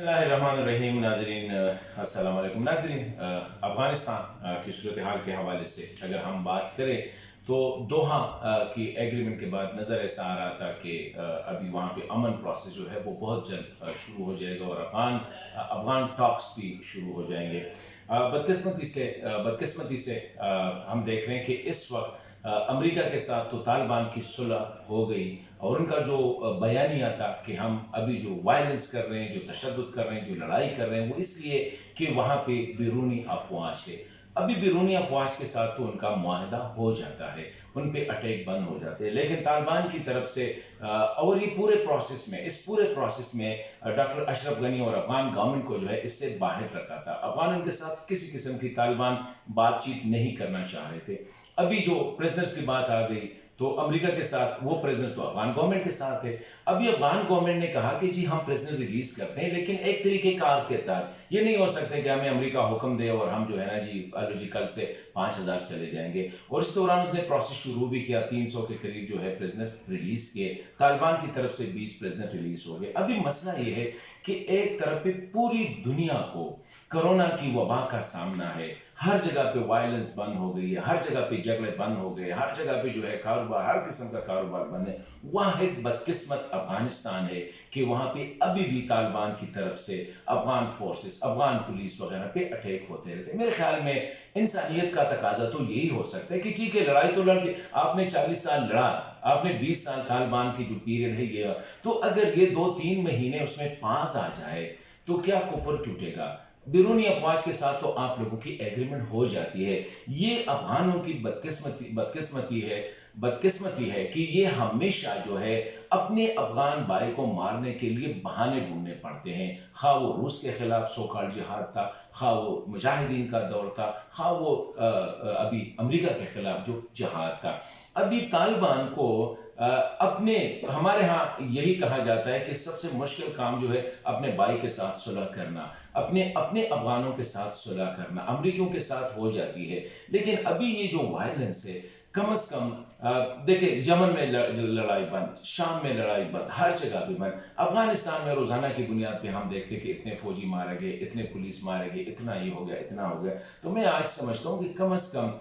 बिस्मिल्लाहिर्रहमानिर्रहीम। नाजरीन अस्सलाम वालेकुम। नाजरीन, अफ़गानिस्तान की सूरत हाल के हवाले से अगर हम बात करें तो दोहा की एग्रीमेंट के बाद नज़र ऐसा आ रहा था कि अभी वहाँ पे अमन प्रोसेस जो है वो बहुत जल्द शुरू हो जाएगा और अफ़गान टॉक्स भी शुरू हो जाएंगे। बदकिस्मती से हम देख रहे हैं कि इस वक्त अमेरिका के साथ तो तालिबान की सुलह हो गई और उनका जो बयानिया था कि हम अभी जो वायलेंस कर रहे हैं, जो तशद्दुद कर रहे हैं, जो लड़ाई कर रहे हैं, वो इसलिए कि वहाँ पे बैरूनी अफवाज है। अभी बैरूनी अफवाज के साथ तो उनका मुआहदा हो जाता है, उन पे अटैक बंद हो जाते हैं, लेकिन तालिबान की तरफ से और ये इस पूरे प्रोसेस में डॉक्टर अशरफ गनी और अफगान गवर्नमेंट को जो है इससे बाहर रखा था। अफगान उनके साथ किसी किस्म की तालिबान बातचीत नहीं करना चाह रहे थे। अभी जो प्रेजनर्स की बात आ गई तो अमेरिका के साथ वो प्रेजनर तो अफगान गवर्नमेंट के साथ है। अभी अफगान गवर्नमेंट ने कहा कि जी हम प्रेजनर रिलीज करते हैं, लेकिन एक तरीके कार के तहत। ये नहीं हो सकता कि हमें अमेरिका हुक्म दे और हम जो है ना जी कल से 5,000 चले जाएंगे। और इस दौरान उसने प्रोसेस शुरू भी किया, 300 के करीब जो है प्रेजनर रिलीज किए, तालिबान की तरफ से 20 प्रेजनर रिलीज हो गए। अभी मसला ये है कि एक तरफ पे पूरी दुनिया को कोरोना की वबा का सामना है, हर जगह पे वायलेंस बंद हो गई है, हर जगह पे झगड़े बंद हो गए, हर जगह पे जो है कारोबार, हर किस्म का कारोबार बंद है। वाहिद बदकिस्मत अफगानिस्तान है कि वहाँ पे अभी भी तालिबान की तरफ से अफगान फोर्सेस, अफगान पुलिस वगैरह पे अटैक होते रहते हैं। मेरे ख्याल में इंसानियत का तकाजा तो यही हो सकता है कि ठीक है, लड़ाई तो लड़ती, आपने 40 साल लड़ा, आपने 20 साल तालिबान की जो पीरियड है ये, तो अगर ये 2-3 महीने उसमें पास आ जाए तो क्या कुफर टूटेगा। बैरूनी अफवाज के साथ तो आप लोगों की एग्रीमेंट हो जाती है। ये अफगानों की बदकिस्मती है कि ये हमेशा जो है अपने अफगान भाई को मारने के लिए बहाने ढूंढने पड़ते हैं। खा वो रूस के खिलाफ सोकाल जिहाद था, खा वो मुजाहिदीन का दौर था, खा वो अभी अमेरिका के खिलाफ जो जिहाद था। अभी तालिबान को अपने हमारे यहाँ यही कहा जाता है कि सबसे मुश्किल काम जो है अपने भाई के साथ सुलह करना, अपने अपने अफगानों के साथ सुलह करना। अमरीकियों के साथ हो जाती है, लेकिन अभी ये जो वायलेंस है, कम से कम देखिए, यमन में लड़ाई बंद, शाम में लड़ाई बंद, हर जगह पे बंद। अफगानिस्तान में रोजाना की बुनियाद पे हम देखते कि इतने फौजी मारे गए, इतने पुलिस मारे गए, इतना ये हो गया, इतना हो गया। तो मैं आज समझता हूँ कि कम से कम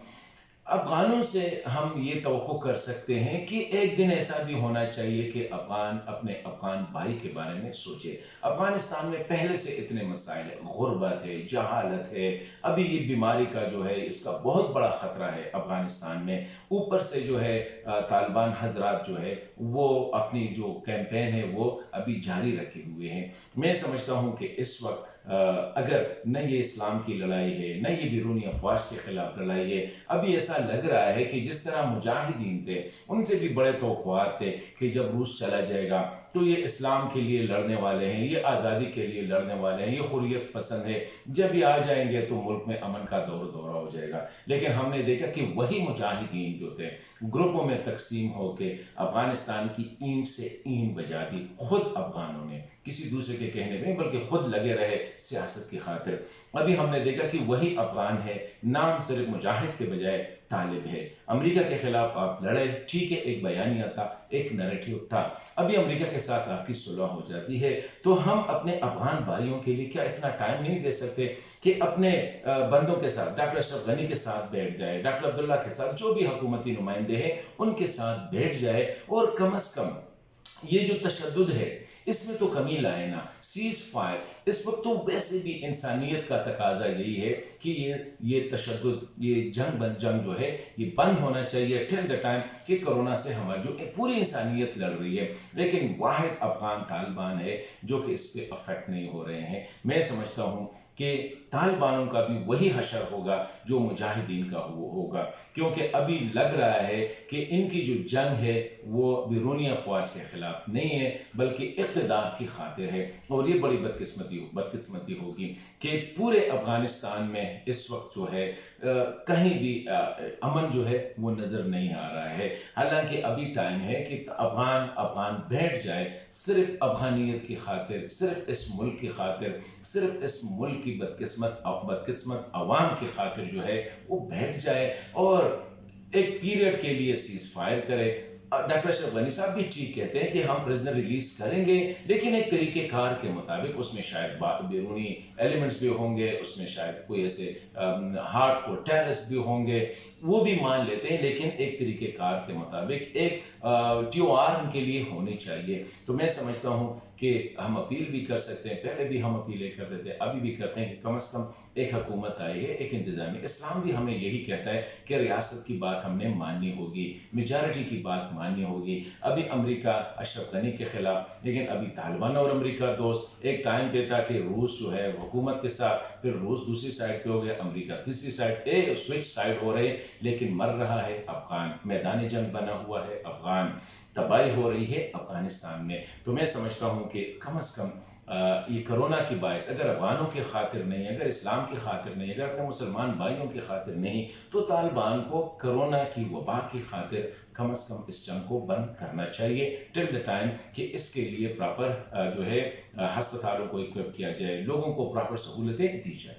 अफगानों से हम ये तवक्को कर सकते हैं कि एक दिन ऐसा भी होना चाहिए कि अफगान अपने अफगान भाई के बारे में सोचे। अफगानिस्तान में पहले से इतने मसाइल है, गुर्बत है, जहालत है, अभी ये बीमारी का जो है इसका बहुत बड़ा खतरा है अफगानिस्तान में। ऊपर से जो है तालिबान हजरात जो है वो अपनी जो कैंपेन है वो अभी जारी रखे हुए हैं। मैं समझता हूँ कि इस वक्त अगर न ये इस्लाम की लड़ाई है, न ये बैरूनी अफवाज के खिलाफ लड़ाई है, अभी ऐसा लग रहा है कि जिस तरह मुजाहिदीन थे उनसे भी बड़े तवक्कुआत थे कि जब रूस चला जाएगा तो ये इस्लाम के लिए लड़ने वाले हैं, ये आज़ादी के लिए लड़ने वाले हैं, ये हुर्रियत पसंद है, जब ये आ जाएंगे तो मुल्क में अमन का दौरा हो जाएगा। लेकिन हमने देखा कि वही मुजाहिदीन जो थे ग्रुपों में तकसीम होकर अफगानिस्तान की ईंट से ईंट बजा दी, खुद अफगानों ने, किसी दूसरे के कहने में बल्कि खुद लगे रहे सियासत की खातिर। अभी हमने देखा कि वही अफगान है, नाम सिर्फ मुजाहिद के बजाय तालिब है। अमेरिका के खिलाफ आप लड़े, ठीक है, एक बयानिया था, एक नैरेटिव था। अभी अमेरिका के साथ आपकी सुलह हो जाती है तो हम अपने अफगान भाइयों के लिए क्या इतना टाइम नहीं दे सकते कि अपने बंदों के साथ, डॉक्टर अशरफ गनी के साथ बैठ जाए, डॉक्टर अब्दुल्ला के साथ, जो भी हुकूमती नुमाइंदे हैं उनके साथ बैठ जाए और कम से कम ये जो तशद्दुद है इसमें तो कमी लाए ना। सीज फायर, इस वक्त तो वैसे भी इंसानियत का तकाजा यही है कि ये तशद्दुद, ये जंग जो है ये बंद होना चाहिए टिल द टाइम कि कोरोना से हमारी जो पूरी इंसानियत लड़ रही है। लेकिन वाहिद अफगान तालिबान है जो कि इस पर अफेक्ट नहीं हो रहे हैं। मैं समझता हूँ कि तालिबानों का भी वही हशर होगा जो मुजाहिदीन का होगा, क्योंकि अभी लग रहा है कि इनकी जो जंग है वो बैरूनी अफवाज के खिलाफ नहीं है बल्कि इक़्तिदार की खातिर है। और ये बड़ी बदकिस्मती होगी कि पूरे अफगानिस्तान में इस वक्त जो है कहीं भी अमन जो है वो नज़र नहीं आ रहा है। हालांकि अभी टाइम है कि अफगान बैठ जाए, सिर्फ अफगानियत की खातिर, सिर्फ इस मुल्क की खातिर, सिर्फ इस मुल्क की बदकिस्मत अवाम की खातिर जो है वो बैठ जाए और एक पीरियड के लिए सीज फायर करे, डॉक्टर अशरफ गनी साहब भी ठीक कहते हैं कि हम प्रिजनर रिलीज करेंगे, लेकिन एक तरीके कार के मुताबिक, उसमें शायद बैरूनी एलिमेंट्स भी होंगे, उसमें शायद कोई ऐसे हार्ड कोर टेररिस्ट भी होंगे, वो भी मान लेते हैं, लेकिन एक तरीके कार के मुताबिक एक TOR उनके लिए होनी चाहिए। तो मैं समझता हूँ कि हम अपील भी कर सकते हैं, पहले भी हम अपीलें करते थे, अभी भी करते हैं कि कम से कम एक हुकूमत आई है, एक इंतज़ामी। इस्लाम भी हमें यही कहता है कि रियासत की बात हमने माननी होगी, मेजॉरिटी की बात माननी होगी। अभी अमेरिका अशरफ गनी के खिलाफ, लेकिन अभी तालिबान और अमेरिका दोस्त। एक टाइम पे था कि रूस जो है हुकूमत के साथ, फिर रूस दूसरी साइड पे हो गया, अमेरिका तीसरी साइड, स्विच साइड हो रहे, लेकिन मर रहा है अफगान, मैदान जंग बना हुआ है अफगान, तबाही हो रही है अफगानिस्तान में। तो मैं समझता हूँ कि कम से कम ये कोरोना की बायस अगर अफगानों की खातिर नहीं, अगर इस्लाम की खातिर नहीं, अगर अपने मुसलमान भाइयों की खातिर नहीं, तो तालिबान को कोरोना की वबा की खातिर कम से कम इस जंग को बंद करना चाहिए टिल द टाइम कि इसके लिए प्रॉपर जो है अस्पतालों को इक्विप किया जाए, लोगों को प्रॉपर सहूलतें दी जाए।